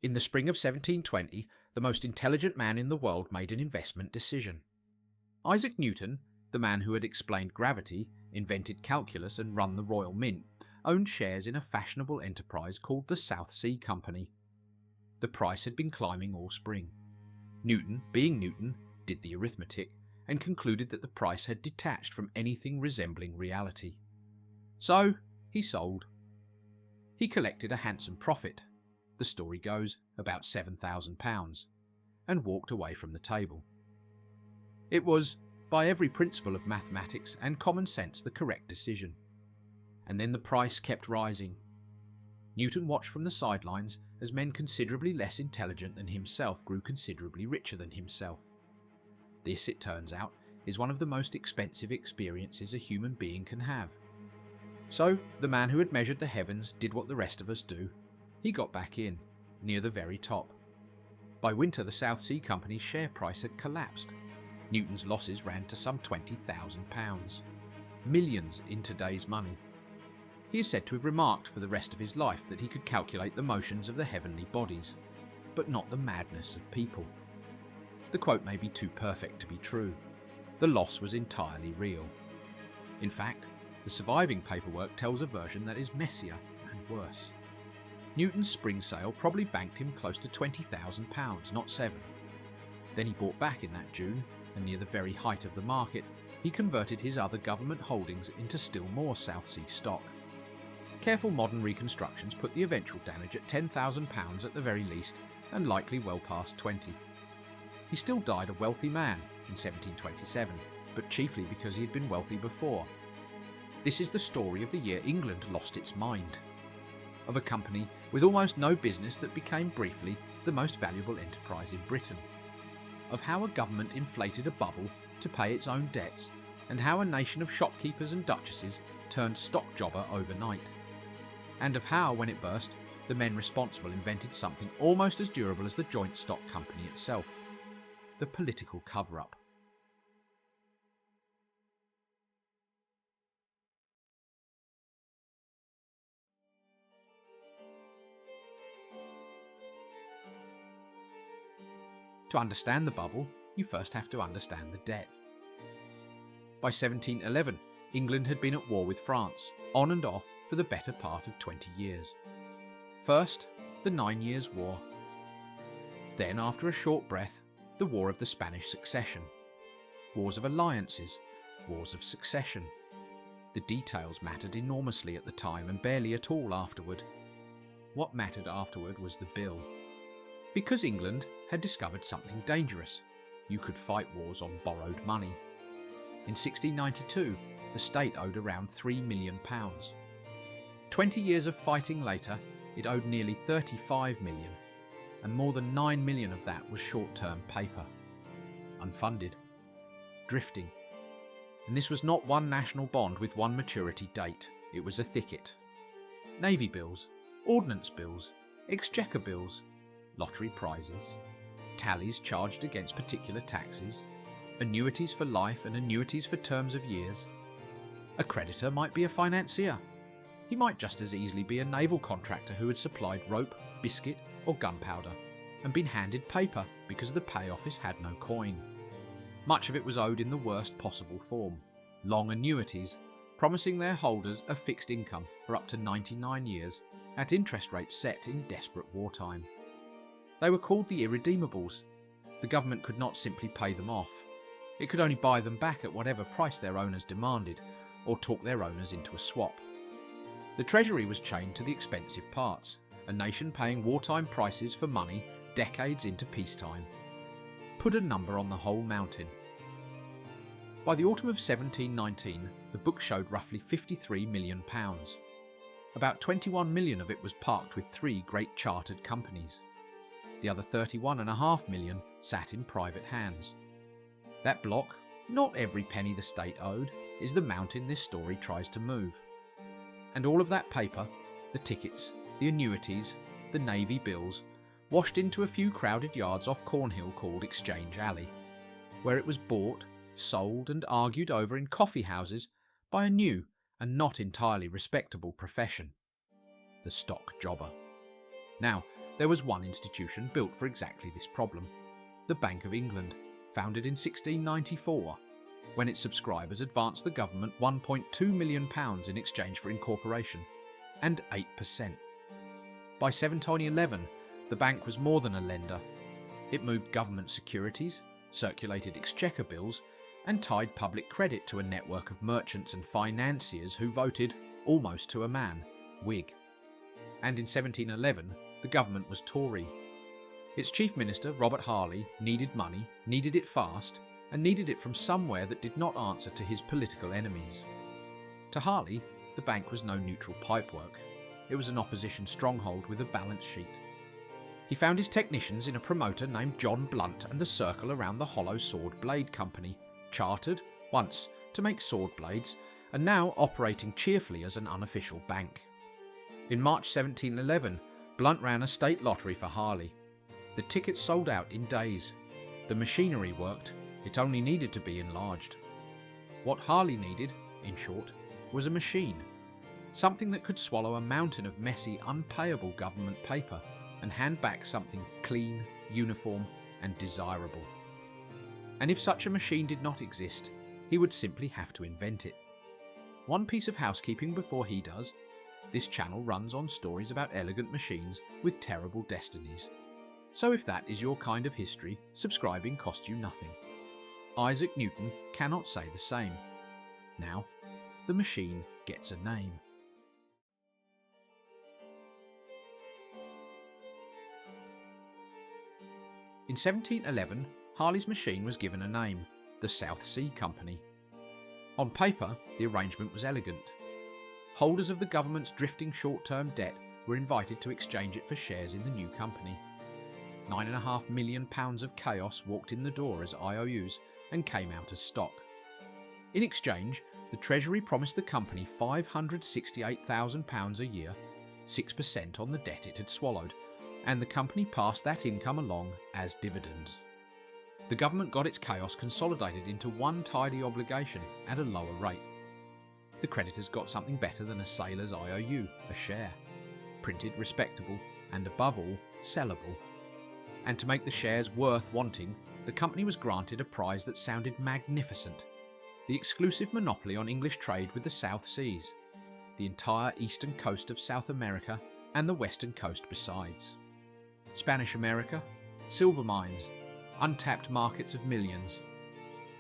In the spring of 1720, the most intelligent man in the world made an investment decision. Isaac Newton, the man who had explained gravity, invented calculus and run the Royal Mint, owned shares in a fashionable enterprise called the South Sea Company. The price had been climbing all spring. Newton, being Newton, did the arithmetic and concluded that the price had detached from anything resembling reality. So, he sold. He collected a handsome profit, the story goes about £7,000, and walked away from the table. It was, by every principle of mathematics and common sense, the correct decision. And then the price kept rising. Newton watched from the sidelines as men considerably less intelligent than himself grew considerably richer than himself. This, it turns out, is one of the most expensive experiences a human being can have. So, the man who had measured the heavens did what the rest of us do. He got back in, near the very top. By winter, the South Sea Company's share price had collapsed. Newton's losses ran to some £20,000. Millions in today's money. He is said to have remarked for the rest of his life that he could calculate the motions of the heavenly bodies, but not the madness of people. The quote may be too perfect to be true. The loss was entirely real. In fact, the surviving paperwork tells a version that is messier and worse. Newton's spring sale probably banked him close to £20,000, not 7. Then he bought back in that June, and near the very height of the market, he converted his other government holdings into still more South Sea stock. Careful modern reconstructions put the eventual damage at £10,000 at the very least, and likely well past 20. He still died a wealthy man in 1727, but chiefly because he had been wealthy before. This is the story of the year England lost its mind. Of a company with almost no business that became briefly the most valuable enterprise in Britain. Of how a government inflated a bubble to pay its own debts, and how a nation of shopkeepers and duchesses turned stock jobber overnight. And of how, when it burst, the men responsible invented something almost as durable as the joint stock company itself. The political cover-up. To understand the bubble, you first have to understand the debt. By 1711, England had been at war with France, on and off, for the better part of 20 years. First, the 9 Years' War. Then, after a short breath, the War of the Spanish Succession. Wars of alliances, wars of succession. The details mattered enormously at the time and barely at all afterward. What mattered afterward was the bill. Because England had discovered something dangerous. You could fight wars on borrowed money. In 1692, the state owed around £3 million. 20 years of fighting later, it owed nearly £35 million, and more than £9 million of that was short-term paper. Unfunded. Drifting. And this was not one national bond with one maturity date, it was a thicket. Navy bills, ordnance bills, exchequer bills, lottery prizes, tallies charged against particular taxes, annuities for life and annuities for terms of years. A creditor might be a financier. He might just as easily be a naval contractor who had supplied rope, biscuit or gunpowder and been handed paper because the pay office had no coin. Much of it was owed in the worst possible form, long annuities promising their holders a fixed income for up to 99 years at interest rates set in desperate wartime. They were called the irredeemables. The government could not simply pay them off. It could only buy them back at whatever price their owners demanded, or talk their owners into a swap. The treasury was chained to the expensive parts, a nation paying wartime prices for money decades into peacetime. Put a number on the whole mountain. By the autumn of 1719, the book showed roughly £53 million. About 21 million of it was parked with 3 great chartered companies. The other 31.5 million sat in private hands. That block, not every penny the state owed, is the mountain this story tries to move. And all of that paper, the tickets, the annuities, the navy bills, washed into a few crowded yards off Cornhill called Exchange Alley, where it was bought, sold and argued over in coffee houses by a new and not entirely respectable profession, the stock jobber. Now, there was one institution built for exactly this problem: the Bank of England, founded in 1694, when its subscribers advanced the government £1.2 million in exchange for incorporation, and 8%. By 1711, the bank was more than a lender. It moved government securities, circulated exchequer bills, and tied public credit to a network of merchants and financiers who voted, almost to a man, Whig. And in 1711, the government was Tory. Its chief minister, Robert Harley, needed money, needed it fast, and needed it from somewhere that did not answer to his political enemies. To Harley, the bank was no neutral pipework. It was an opposition stronghold with a balance sheet. He found his technicians in a promoter named John Blunt and the circle around the Hollow Sword Blade Company, chartered, once, to make sword blades, and now operating cheerfully as an unofficial bank. In March 1711, Blunt ran a state lottery for Harley. The tickets sold out in days. The machinery worked, it only needed to be enlarged. What Harley needed, in short, was a machine. Something that could swallow a mountain of messy, unpayable government paper and hand back something clean, uniform, and desirable. And if such a machine did not exist, he would simply have to invent it. One piece of housekeeping before he does: this channel runs on stories about elegant machines with terrible destinies. So if that is your kind of history, subscribing costs you nothing. Isaac Newton cannot say the same. Now, the machine gets a name. In 1711, Harley's machine was given a name: the South Sea Company. On paper, the arrangement was elegant. Holders of the government's drifting short-term debt were invited to exchange it for shares in the new company. £9.5 million of chaos walked in the door as IOUs and came out as stock. In exchange, the Treasury promised the company £568,000 a year, 6% on the debt it had swallowed, and the company passed that income along as dividends. The government got its chaos consolidated into one tidy obligation at a lower rate. The creditors got something better than a sailor's IOU, a share. Printed, respectable, and above all, sellable. And to make the shares worth wanting, the company was granted a prize that sounded magnificent: the exclusive monopoly on English trade with the South Seas, the entire eastern coast of South America, and the western coast besides. Spanish America, silver mines, untapped markets of millions.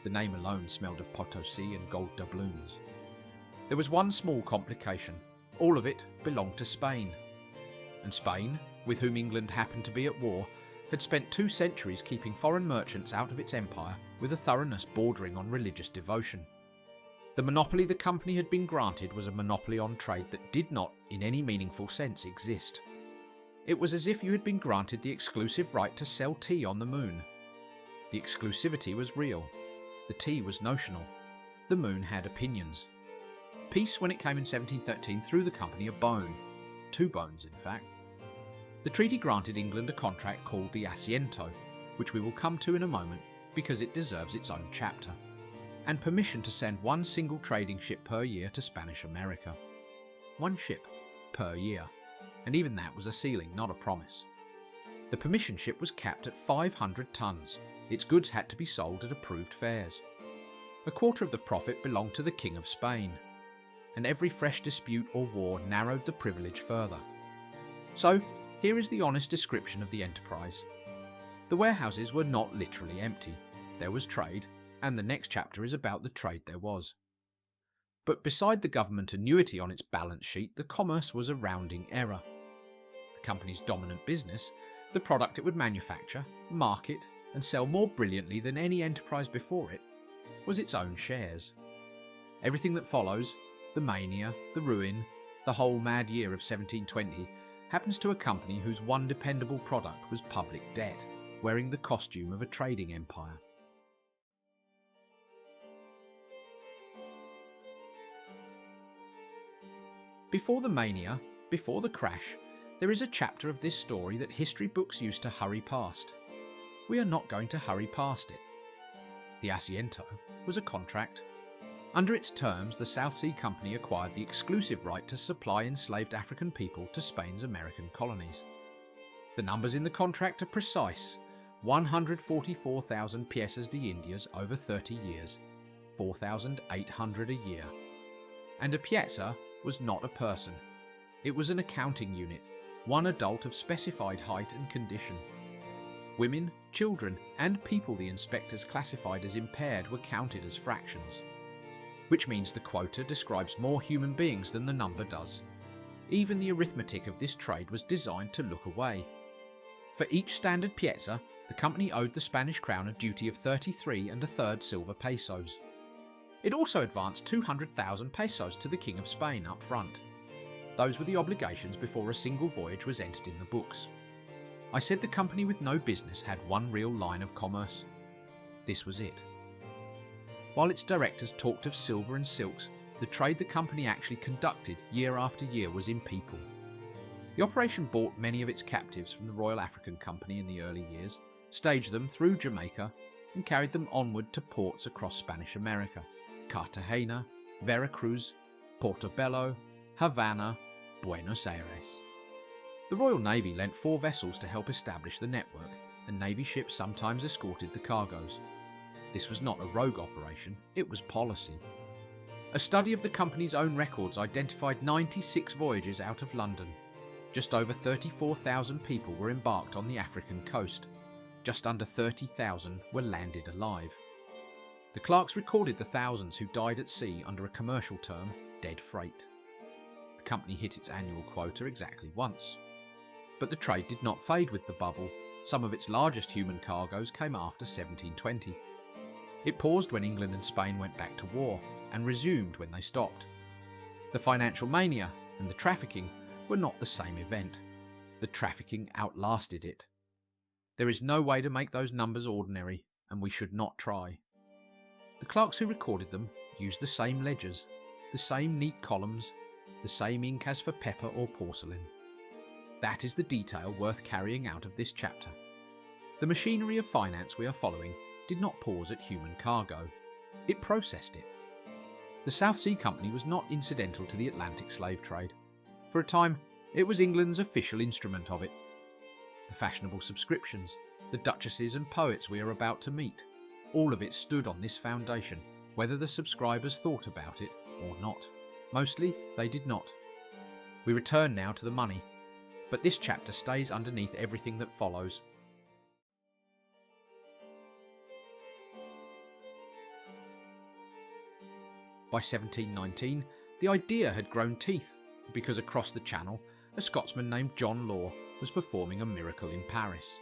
The name alone smelled of Potosi and gold doubloons. There was one small complication: all of it belonged to Spain. And Spain, with whom England happened to be at war, had spent 2 centuries keeping foreign merchants out of its empire with a thoroughness bordering on religious devotion. The monopoly the company had been granted was a monopoly on trade that did not, in any meaningful sense, exist. It was as if you had been granted the exclusive right to sell tea on the moon. The exclusivity was real. The tea was notional. The moon had opinions. Peace, when it came in 1713, threw the company a bone. 2 bones, in fact. The treaty granted England a contract called the Asiento, which we will come to in a moment because it deserves its own chapter, and permission to send 1 single trading ship per year to Spanish America. 1 ship per year, and even that was a ceiling, not a promise. The permission ship was capped at 500 tons. Its goods had to be sold at approved fairs. A quarter of the profit belonged to the King of Spain, and every fresh dispute or war narrowed the privilege further. So, here is the honest description of the enterprise. The warehouses were not literally empty. There was trade, and the next chapter is about the trade there was. But beside the government annuity on its balance sheet, the commerce was a rounding error. The company's dominant business, the product it would manufacture, market, and sell more brilliantly than any enterprise before it, was its own shares. Everything that follows, the mania, the ruin, the whole mad year of 1720, happens to a company whose one dependable product was public debt, wearing the costume of a trading empire. Before the mania, before the crash, there is a chapter of this story that history books used to hurry past. We are not going to hurry past it. The Asiento was a contract. Under its terms, the South Sea Company acquired the exclusive right to supply enslaved African people to Spain's American colonies. The numbers in the contract are precise: 144,000 piezas de Indias over 30 years, 4,800 a year. And a piazza was not a person. It was an accounting unit, one adult of specified height and condition. Women, children, and people the inspectors classified as impaired were counted as fractions. Which means the quota describes more human beings than the number does. Even the arithmetic of this trade was designed to look away. For each standard piezza, the company owed the Spanish crown a duty of 33 1/3 silver pesos. It also advanced 200,000 pesos to the King of Spain up front. Those were the obligations before a single voyage was entered in the books. I said the company with no business had one real line of commerce. This was it. While its directors talked of silver and silks, the trade the company actually conducted year after year was in people. The operation bought many of its captives from the Royal African Company in the early years, staged them through Jamaica, and carried them onward to ports across Spanish America: Cartagena, Veracruz, Portobello, Havana, Buenos Aires. The Royal Navy lent 4 vessels to help establish the network, and Navy ships sometimes escorted the cargoes. This was not a rogue operation, it was policy. A study of the company's own records identified 96 voyages out of London. Just over 34,000 people were embarked on the African coast. Just under 30,000 were landed alive. The clerks recorded the thousands who died at sea under a commercial term, dead freight. The company hit its annual quota exactly once. But the trade did not fade with the bubble. Some of its largest human cargoes came after 1720. It paused when England and Spain went back to war, and resumed when they stopped. The financial mania and the trafficking were not the same event. The trafficking outlasted it. There is no way to make those numbers ordinary, and we should not try. The clerks who recorded them used the same ledgers, the same neat columns, the same ink as for pepper or porcelain. That is the detail worth carrying out of this chapter. The machinery of finance we are following did not pause at human cargo. It processed it. The South Sea Company was not incidental to the Atlantic slave trade. For a time, it was England's official instrument of it. The fashionable subscriptions, the duchesses and poets we are about to meet, all of it stood on this foundation, whether the subscribers thought about it or not. Mostly, they did not. We return now to the money, but this chapter stays underneath everything that follows. By 1719, the idea had grown teeth, because across the Channel, a Scotsman named John Law was performing a miracle in Paris.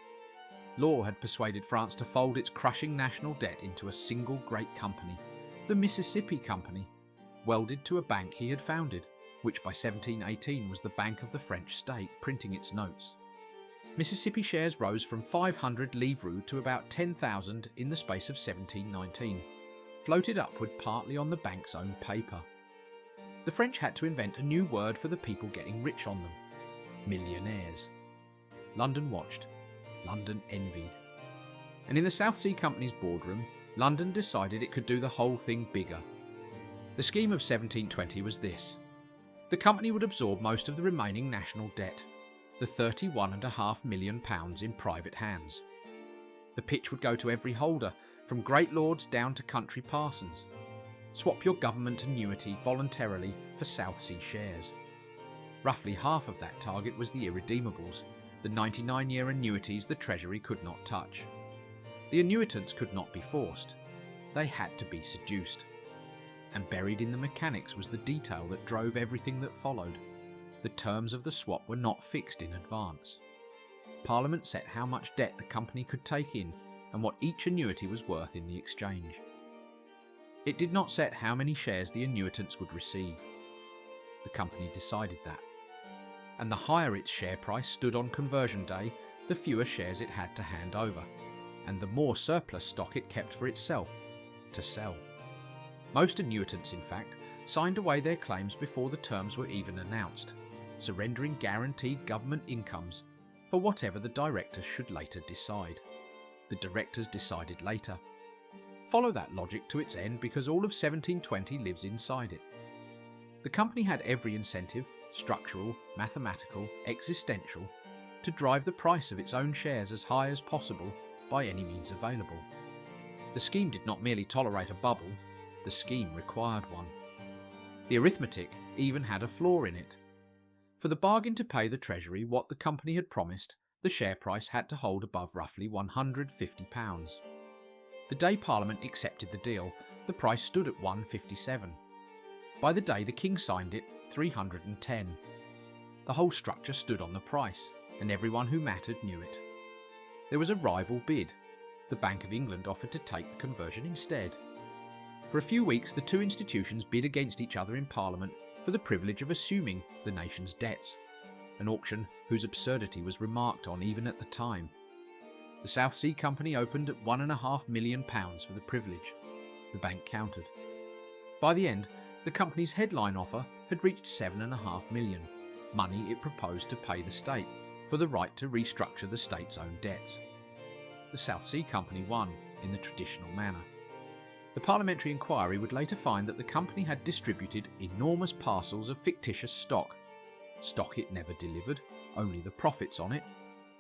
Law had persuaded France to fold its crushing national debt into a single great company, the Mississippi Company, welded to a bank he had founded, which by 1718 was the Bank of the French state, printing its notes. Mississippi shares rose from 500 livres to about 10,000 in the space of 1719, floated upward partly on the bank's own paper. The French had to invent a new word for the people getting rich on them: millionaires. London watched. London envied. And in the South Sea Company's boardroom, London decided it could do the whole thing bigger. The scheme of 1720 was this. The company would absorb most of the remaining national debt, the £31.5 million in private hands. The pitch would go to every holder, from great lords down to country parsons. Swap your government annuity voluntarily for South Sea shares. Roughly half of that target was the irredeemables, the 99-year annuities the Treasury could not touch. The annuitants could not be forced. They had to be seduced. And buried in the mechanics was the detail that drove everything that followed. The terms of the swap were not fixed in advance. Parliament set how much debt the company could take in and what each annuity was worth in the exchange. It did not set how many shares the annuitants would receive. The company decided that. And the higher its share price stood on conversion day, the fewer shares it had to hand over, and the more surplus stock it kept for itself to sell. Most annuitants, in fact, signed away their claims before the terms were even announced, surrendering guaranteed government incomes for whatever the directors should later decide. The directors decided later. Follow that logic to its end, because all of 1720 lives inside it. The company had every incentive, structural, mathematical, existential, to drive the price of its own shares as high as possible by any means available. The scheme did not merely tolerate a bubble, the scheme required one. The arithmetic even had a flaw in it. For the bargain to pay the Treasury what the company had promised, the share price had to hold above roughly £150. The day Parliament accepted the deal, the price stood at £157. By the day the King signed it, £310. The whole structure stood on the price, and everyone who mattered knew it. There was a rival bid. The Bank of England offered to take the conversion instead. For a few weeks, the two institutions bid against each other in Parliament for the privilege of assuming the nation's debts, an auction whose absurdity was remarked on even at the time. The South Sea Company opened at £1.5 million for the privilege. The bank countered. By the end, the company's headline offer had reached £7.5 million, money it proposed to pay the state for the right to restructure the state's own debts. The South Sea Company won in the traditional manner. The parliamentary inquiry would later find that the company had distributed enormous parcels of fictitious stock it never delivered, only the profits on it,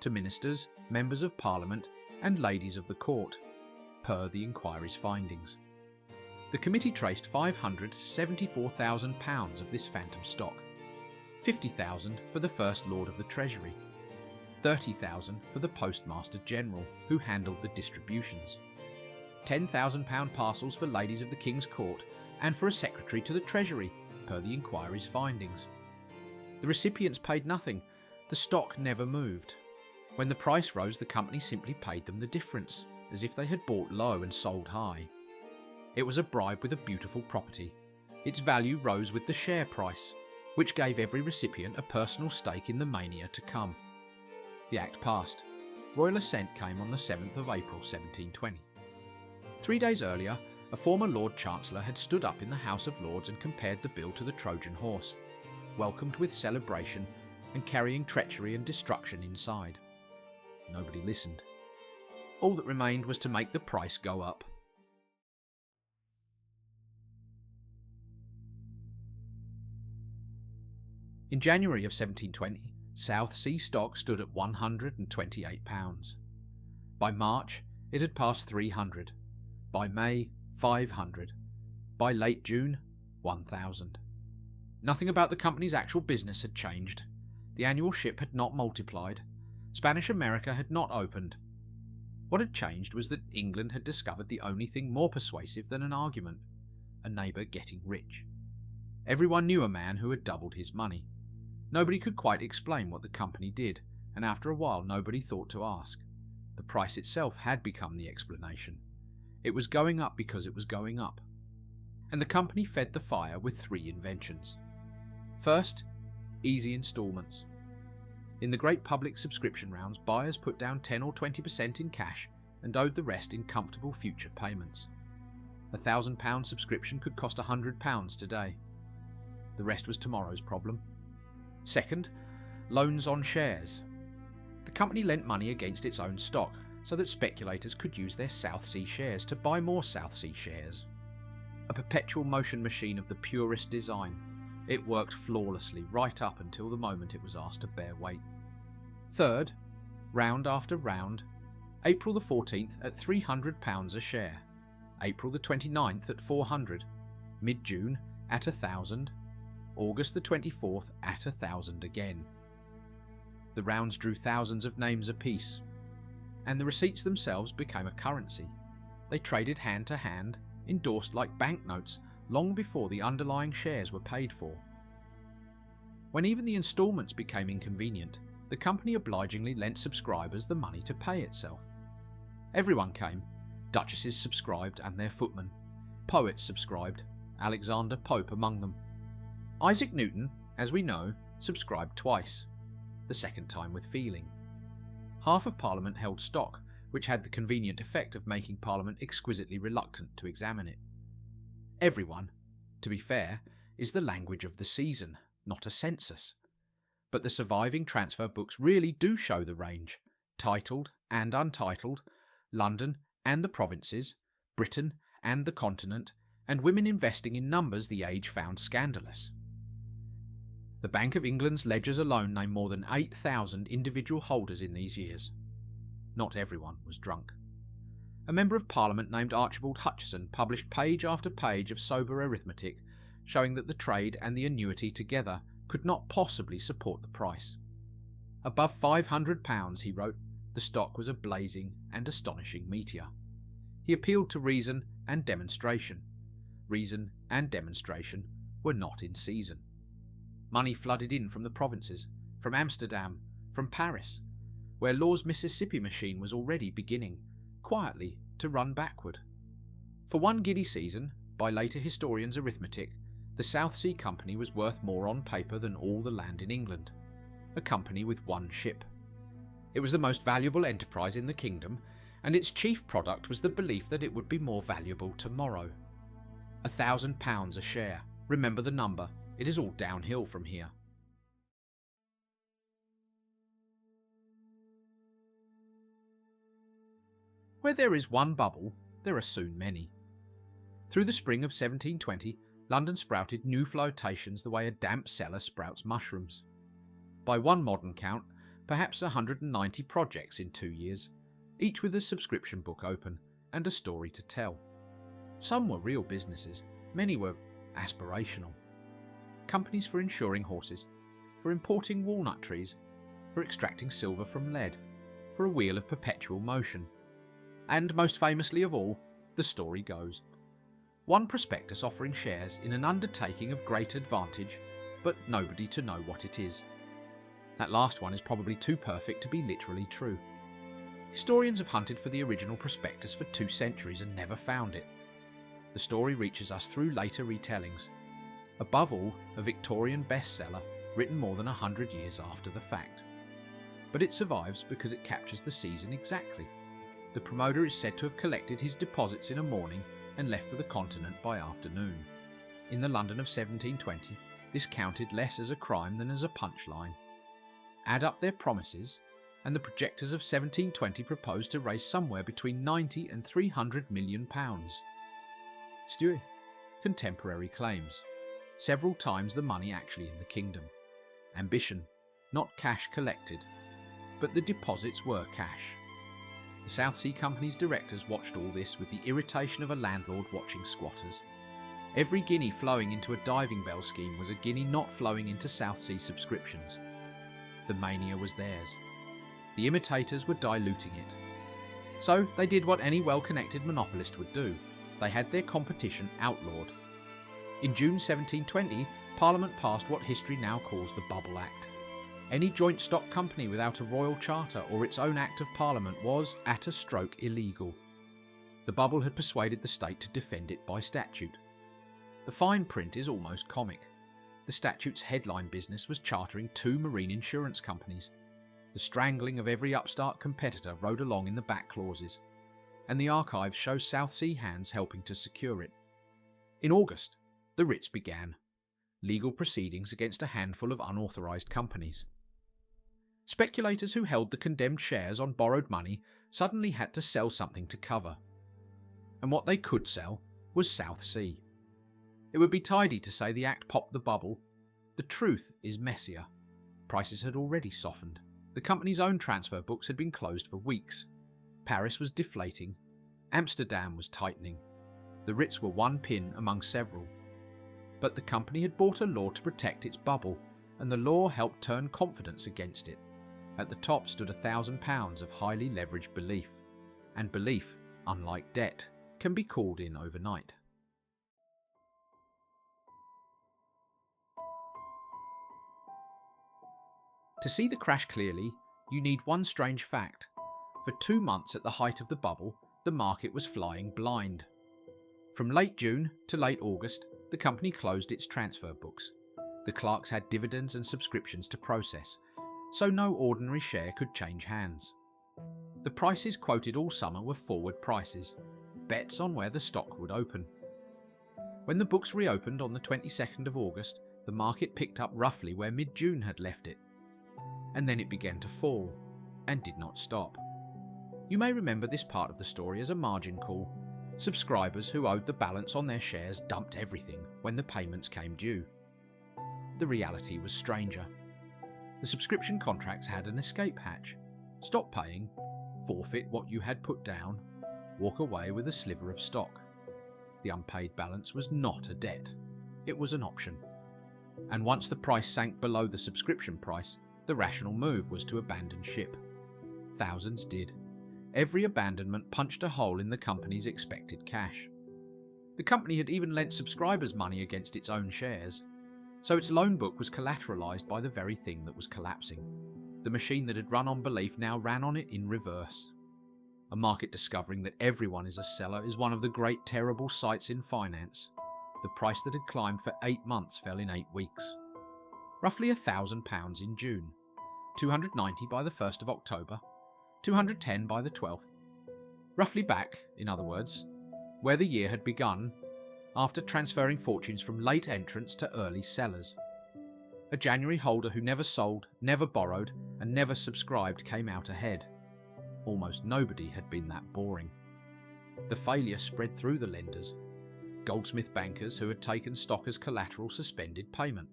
to ministers, members of parliament and ladies of the court, per the inquiry's findings. The committee traced £574,000 of this phantom stock, £50,000 for the First Lord of the Treasury, £30,000 for the Postmaster General, who handled the distributions, £10,000 parcels for ladies of the King's Court and for a secretary to the Treasury, per the inquiry's findings. The recipients paid nothing. The stock never moved. When the price rose, the company simply paid them the difference, as if they had bought low and sold high. It was a bribe with a beautiful property. Its value rose with the share price, which gave every recipient a personal stake in the mania to come. The Act passed. Royal Ascent came on the 7th of April 1720. 3 days earlier, a former Lord Chancellor had stood up in the House of Lords and compared the bill to the Trojan horse, welcomed with celebration and carrying treachery and destruction inside. Nobody listened. All that remained was to make the price go up. In January of 1720, South Sea stock stood at £128. By March, it had passed 300. By May, 500. By late June, 1,000. Nothing about the company's actual business had changed. The annual ship had not multiplied. Spanish America had not opened. What had changed was that England had discovered the only thing more persuasive than an argument: a neighbour getting rich. Everyone knew a man who had doubled his money. Nobody could quite explain what the company did, and after a while nobody thought to ask. The price itself had become the explanation. It was going up because it was going up. And the company fed the fire with 3 inventions. First, easy instalments. In the great public subscription rounds, buyers put down 10 or 20% in cash and owed the rest in comfortable future payments. A £1,000 subscription could cost £100 today. The rest was tomorrow's problem. Second, loans on shares. The company lent money against its own stock so that speculators could use their South Sea shares to buy more South Sea shares. A perpetual motion machine of the purest design. It worked flawlessly right up until the moment it was asked to bear weight. Third, round after round, April the 14th at £300 a share, April the 29th at 400, mid-June at 1,000, August the 24th at 1,000 again. The rounds drew thousands of names apiece, and the receipts themselves became a currency. They traded hand to hand, endorsed like banknotes, long before the underlying shares were paid for. When even the instalments became inconvenient, the company obligingly lent subscribers the money to pay itself. Everyone came. Duchesses subscribed and their footmen. Poets subscribed, Alexander Pope among them. Isaac Newton, as we know, subscribed twice, the second time with feeling. Half of Parliament held stock, which had the convenient effect of making Parliament exquisitely reluctant to examine it. Everyone, to be fair, is the language of the season, not a census. But the surviving transfer books really do show the range, titled and untitled, London and the provinces, Britain and the continent, and women investing in numbers the age found scandalous. The Bank of England's ledgers alone name more than 8,000 individual holders in these years. Not everyone was drunk. A member of Parliament named Archibald Hutchison published page after page of sober arithmetic showing that the trade and the annuity together could not possibly support the price. Above £500, he wrote, the stock was a blazing and astonishing meteor. He appealed to reason and demonstration. Reason and demonstration were not in season. Money flooded in from the provinces, from Amsterdam, from Paris, where Law's Mississippi machine was already beginning, quietly, to run backward. For one giddy season, by later historians' arithmetic, the South Sea Company was worth more on paper than all the land in England. A company with one ship. It was the most valuable enterprise in the kingdom, and its chief product was the belief that it would be more valuable tomorrow. £1,000 a share. Remember the number. It is all downhill from here. Where there is one bubble, there are soon many. Through the spring of 1720, London sprouted new flotations the way a damp cellar sprouts mushrooms. By one modern count, perhaps 190 projects in 2 years, each with a subscription book open and a story to tell. Some were real businesses, many were aspirational. Companies for insuring horses, for importing walnut trees, for extracting silver from lead, for a wheel of perpetual motion. And most famously of all, the story goes. One prospectus offering shares in an undertaking of great advantage, but nobody to know what it is. That last one is probably too perfect to be literally true. Historians have hunted for the original prospectus for 2 centuries and never found it. The story reaches us through later retellings. Above all, a Victorian bestseller written more than 100 years after the fact. But it survives because it captures the season exactly. The promoter is said to have collected his deposits in a morning and left for the continent by afternoon. In the London of 1720, this counted less as a crime than as a punchline. Add up their promises, and the projectors of 1720 proposed to raise somewhere between £90 and £300 million. Stewie, contemporary claims. Several times the money actually in the kingdom. Ambition, not cash collected, but the deposits were cash. The South Sea Company's directors watched all this with the irritation of a landlord watching squatters. Every guinea flowing into a diving bell scheme was a guinea not flowing into South Sea subscriptions. The mania was theirs. The imitators were diluting it. So they did what any well-connected monopolist would do. They had their competition outlawed. In June 1720, Parliament passed what history now calls the Bubble Act. Any joint stock company without a royal charter or its own Act of Parliament was, at a stroke, illegal. The bubble had persuaded the state to defend it by statute. The fine print is almost comic. The statute's headline business was chartering 2 marine insurance companies. The strangling of every upstart competitor rode along in the back clauses, and the archives show South Sea hands helping to secure it. In August, the writs began. Legal proceedings against a handful of unauthorised companies. Speculators who held the condemned shares on borrowed money suddenly had to sell something to cover. And what they could sell was South Sea. It would be tidy to say the act popped the bubble. The truth is messier. Prices had already softened. The company's own transfer books had been closed for weeks. Paris was deflating. Amsterdam was tightening. The writs were one pin among several. But the company had bought a law to protect its bubble, and the law helped turn confidence against it. At the top stood £1,000 of highly leveraged belief, and belief, unlike debt, can be called in overnight. To see the crash clearly, you need one strange fact. For 2 months at the height of the bubble, the market was flying blind. From late June to late August, the company closed its transfer books. The clerks had dividends and subscriptions to process, so no ordinary share could change hands. The prices quoted all summer were forward prices, bets on where the stock would open. When the books reopened on the 22nd of August, the market picked up roughly where mid-June had left it. And then it began to fall, and did not stop. You may remember this part of the story as a margin call. Subscribers who owed the balance on their shares dumped everything when the payments came due. The reality was stranger. The subscription contracts had an escape hatch. Stop paying, forfeit what you had put down, walk away with a sliver of stock. The unpaid balance was not a debt. It was an option. And once the price sank below the subscription price, the rational move was to abandon ship. Thousands did. Every abandonment punched a hole in the company's expected cash. The company had even lent subscribers money against its own shares, so its loan book was collateralized by the very thing that was collapsing. The machine that had run on belief now ran on it in reverse. A market discovering that everyone is a seller is one of the great terrible sights in finance. The price that had climbed for 8 months fell in 8 weeks. Roughly £1,000 in June, 290 by the 1st of October, 210 by the 12th. Roughly back, in other words, where the year had begun, after transferring fortunes from late entrants to early sellers. A January holder who never sold, never borrowed, and never subscribed came out ahead. Almost nobody had been that boring. The failure spread through the lenders. Goldsmith bankers who had taken stock as collateral suspended payment.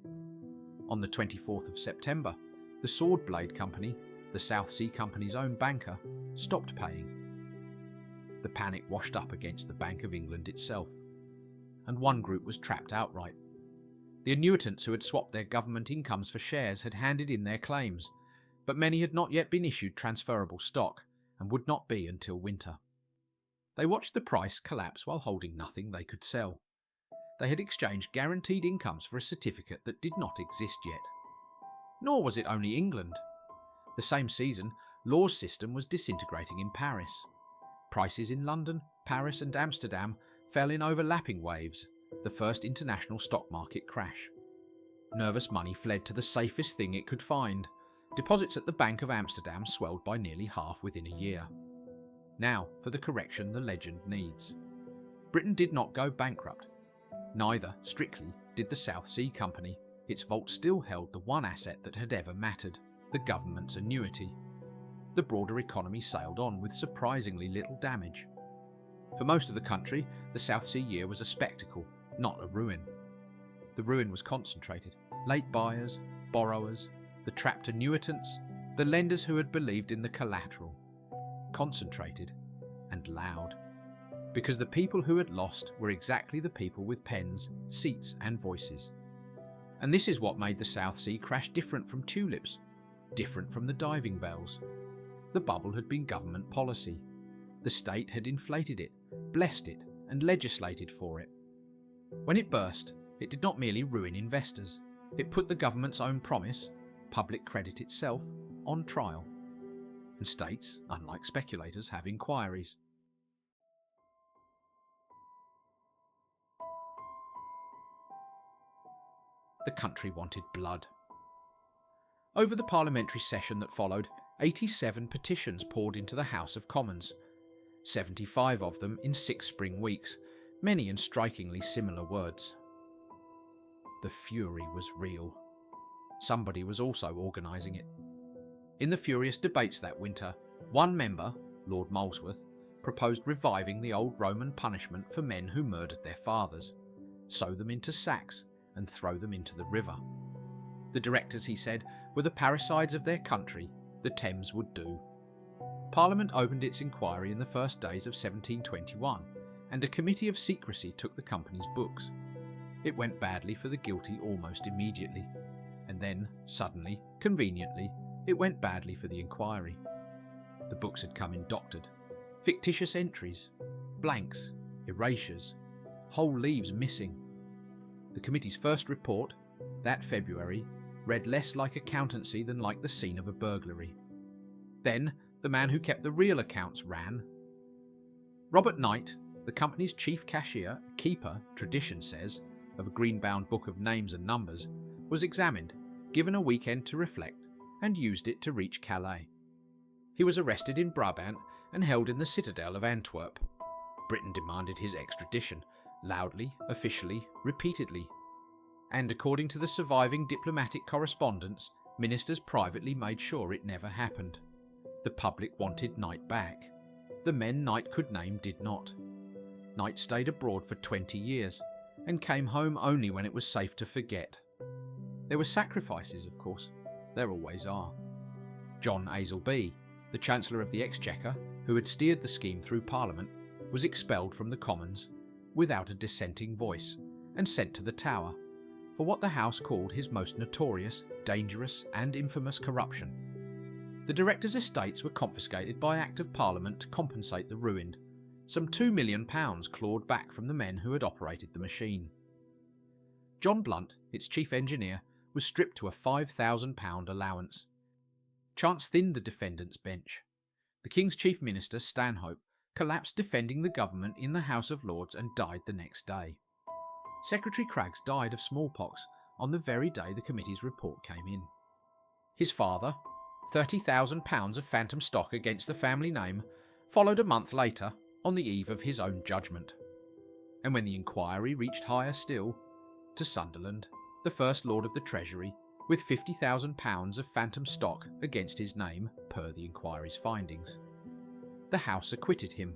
On the 24th of September, the Sword Blade Company, the South Sea Company's own banker, stopped paying. The panic washed up against the Bank of England itself, and one group was trapped outright. The annuitants who had swapped their government incomes for shares had handed in their claims, but many had not yet been issued transferable stock and would not be until winter. They watched the price collapse while holding nothing they could sell. They had exchanged guaranteed incomes for a certificate that did not exist yet. Nor was it only England. The same season, Law's system was disintegrating in Paris. Prices in London, Paris and Amsterdam fell in overlapping waves, the first international stock market crash. Nervous money fled to the safest thing it could find. Deposits at the Bank of Amsterdam swelled by nearly half within a year. Now for the correction the legend needs. Britain did not go bankrupt. Neither, strictly, did the South Sea Company. Its vault still held the one asset that had ever mattered, the government's annuity. The broader economy sailed on with surprisingly little damage. For most of the country, the South Sea year was a spectacle, not a ruin. The ruin was concentrated. Late buyers, borrowers, the trapped annuitants, the lenders who had believed in the collateral. Concentrated and loud. Because the people who had lost were exactly the people with pens, seats and voices. And this is what made the South Sea crash different from tulips, different from the diving bells. The bubble had been government policy. The state had inflated it, blessed it and legislated for it. When it burst, it did not merely ruin investors. It put the government's own promise, public credit itself, on trial. And states, unlike speculators, have inquiries. The country wanted blood. Over the parliamentary session that followed, 87 petitions poured into the House of Commons, 75 of them in 6 spring weeks, many in strikingly similar words. The fury was real. Somebody was also organising it. In the furious debates that winter, one member, Lord Molesworth, proposed reviving the old Roman punishment for men who murdered their fathers, sew them into sacks and throw them into the river. The directors, he said, were the parricides of their country. The Thames would do. Parliament opened its inquiry in the first days of 1721, and a committee of secrecy took the company's books. It went badly for the guilty almost immediately, and then, suddenly, conveniently, it went badly for the inquiry. The books had come in doctored. Fictitious entries, blanks, erasures, whole leaves missing. The committee's first report, that February, read less like accountancy than like the scene of a burglary. Then, the man who kept the real accounts ran. Robert Knight, the company's chief cashier, keeper, tradition says, of a green-bound book of names and numbers, was examined, given a weekend to reflect, and used it to reach Calais. He was arrested in Brabant and held in the citadel of Antwerp. Britain demanded his extradition, loudly, officially, repeatedly. And according to the surviving diplomatic correspondence, ministers privately made sure it never happened. The public wanted Knight back. The men Knight could name did not. Knight stayed abroad for 20 years and came home only when it was safe to forget. There were sacrifices, of course. There always are. John Azelby, the Chancellor of the Exchequer, who had steered the scheme through Parliament, was expelled from the Commons without a dissenting voice and sent to the Tower for what the House called his most notorious, dangerous and infamous corruption. The directors' estates were confiscated by Act of Parliament to compensate the ruined, some £2 million clawed back from the men who had operated the machine. John Blunt, its chief engineer, was stripped to a £5,000 allowance. Chance thinned the defendants' bench. The King's chief minister, Stanhope, collapsed defending the government in the House of Lords and died the next day. Secretary Craggs died of smallpox on the very day the committee's report came in. His father, £30,000 of phantom stock against the family name, followed a month later on the eve of his own judgment. And when the inquiry reached higher still, to Sunderland, the First Lord of the Treasury, with £50,000 of phantom stock against his name per the inquiry's findings. The House acquitted him.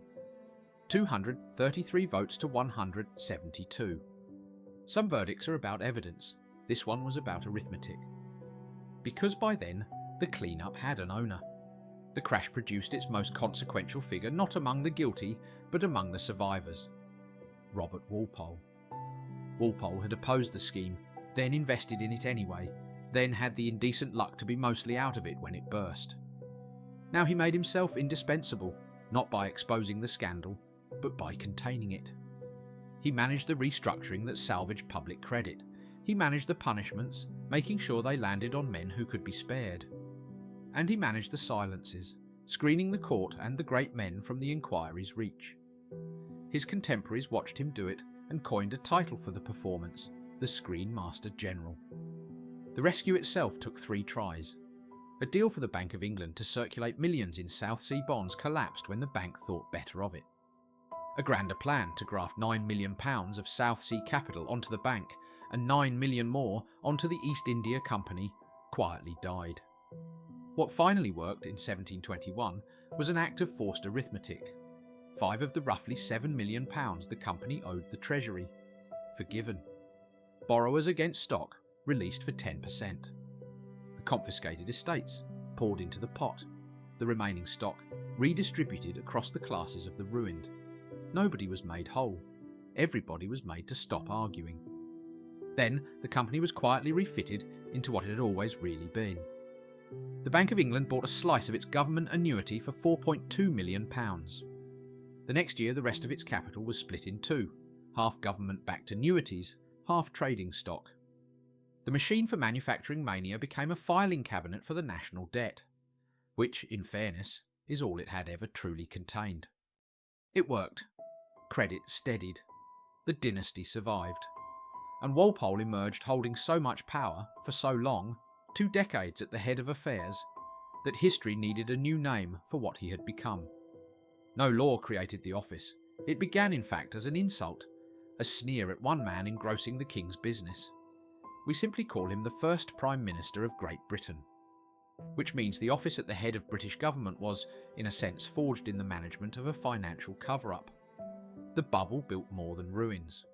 233 votes to 172. Some verdicts are about evidence. This one was about arithmetic. Because by then, the clean-up had an owner. The crash produced its most consequential figure not among the guilty, but among the survivors. Robert Walpole. Walpole had opposed the scheme, then invested in it anyway, then had the indecent luck to be mostly out of it when it burst. Now he made himself indispensable, not by exposing the scandal, but by containing it. He managed the restructuring that salvaged public credit. He managed the punishments, making sure they landed on men who could be spared. And he managed the silences, screening the court and the great men from the inquiry's reach. His contemporaries watched him do it and coined a title for the performance, the Screen Master General. The rescue itself took 3 tries. A deal for the Bank of England to circulate millions in South Sea bonds collapsed when the bank thought better of it. A grander plan to graft £9 million of South Sea capital onto the bank and £9 million more onto the East India Company quietly died. What finally worked in 1721 was an act of forced arithmetic. 5 of the roughly £7 million the company owed the Treasury. Forgiven. Borrowers against stock released for 10%. The confiscated estates poured into the pot. The remaining stock redistributed across the classes of the ruined. Nobody was made whole. Everybody was made to stop arguing. Then the company was quietly refitted into what it had always really been. The Bank of England bought a slice of its government annuity for £4.2 million. The next year the rest of its capital was split in 2, half government-backed annuities, half trading stock. The machine for manufacturing mania became a filing cabinet for the national debt, which, in fairness, is all it had ever truly contained. It worked. Credit steadied. The dynasty survived. And Walpole emerged holding so much power, for so long, 2 decades at the head of affairs, that history needed a new name for what he had become. No law created the office. It began, in fact, as an insult, a sneer at one man engrossing the king's business. We simply call him the first Prime Minister of Great Britain, which means the office at the head of British government was, in a sense, forged in the management of a financial cover-up. The bubble built more than ruins.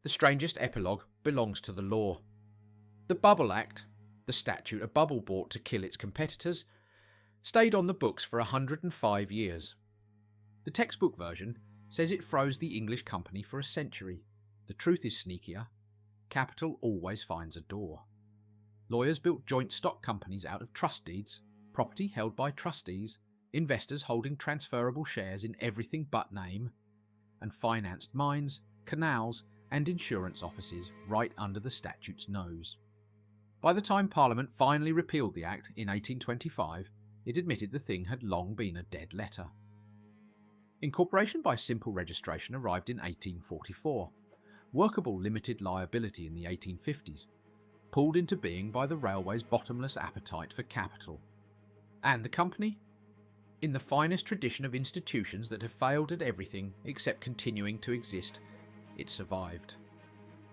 The strangest epilogue belongs to the law. The Bubble Act, the statute a bubble bought to kill its competitors, stayed on the books for 105 years. The textbook version says it froze the English company for a century. The truth is sneakier. Capital always finds a door. Lawyers built joint stock companies out of trust deeds, property held by trustees, investors holding transferable shares in everything but name, and financed mines, canals, and insurance offices right under the statute's nose. By the time Parliament finally repealed the Act in 1825, it admitted the thing had long been a dead letter. Incorporation by simple registration arrived in 1844. Workable limited liability in the 1850s, pulled into being by the railway's bottomless appetite for capital. And the company? In the finest tradition of institutions that have failed at everything except continuing to exist, it survived.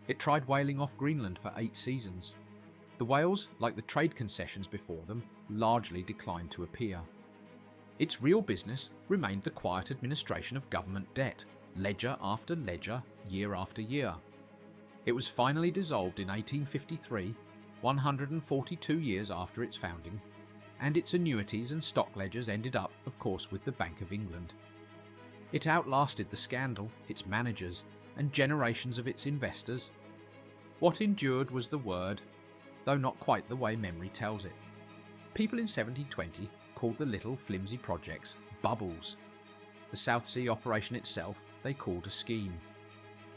It tried whaling off Greenland for 8 seasons. The whales, like the trade concessions before them, largely declined to appear. Its real business remained the quiet administration of government debt, ledger after ledger, year after year. It was finally dissolved in 1853, 142 years after its founding, and its annuities and stock ledgers ended up, of course, with the Bank of England. It outlasted the scandal, its managers, and generations of its investors. What endured was the word, though not quite the way memory tells it. People in 1720 called the little flimsy projects bubbles. The South Sea operation itself they called a scheme.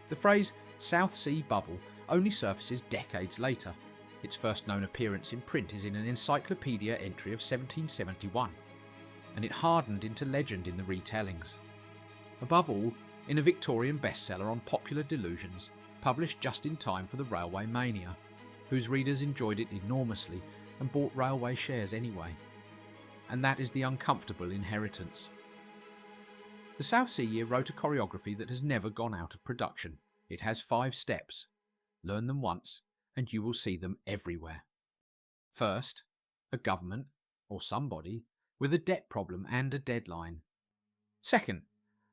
The phrase South Sea bubble only surfaces decades later. Its first known appearance in print is in an encyclopedia entry of 1771, and it hardened into legend in the retellings. Above all, in a Victorian bestseller on popular delusions, published just in time for the railway mania, whose readers enjoyed it enormously and bought railway shares anyway. And that is the uncomfortable inheritance. The South Sea Year wrote a choreography that has never gone out of production. It has 5 steps. Learn them once, and you will see them everywhere. First, a government, or somebody, with a debt problem and a deadline. Second,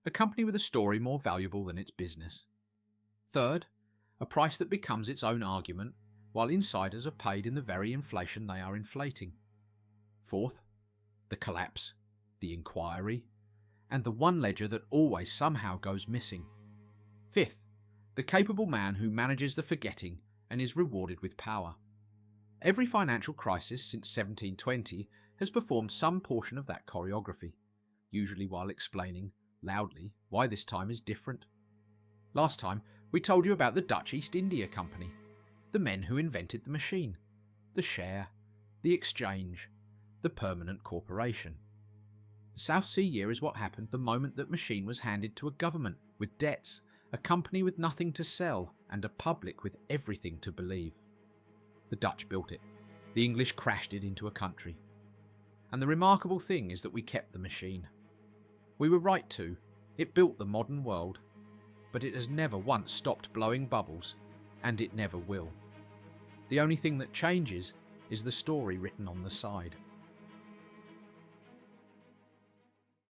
a company with a story more valuable than its business. Third, a price that becomes its own argument, while insiders are paid in the very inflation they are inflating. Fourth, the collapse, the inquiry, and the one ledger that always somehow goes missing. Fifth, the capable man who manages the forgetting and is rewarded with power. Every financial crisis since 1720 has performed some portion of that choreography, usually while explaining, loudly, why this time is different. Last time, we told you about the Dutch East India Company, the men who invented the machine, the share, the exchange, the permanent corporation. The South Sea Year is what happened the moment that machine was handed to a government with debts, a company with nothing to sell, and a public with everything to believe. The Dutch built it. The English crashed it into a country. And the remarkable thing is that we kept the machine. We were right to. It built the modern world. But it has never once stopped blowing bubbles, and it never will. The only thing that changes is the story written on the side.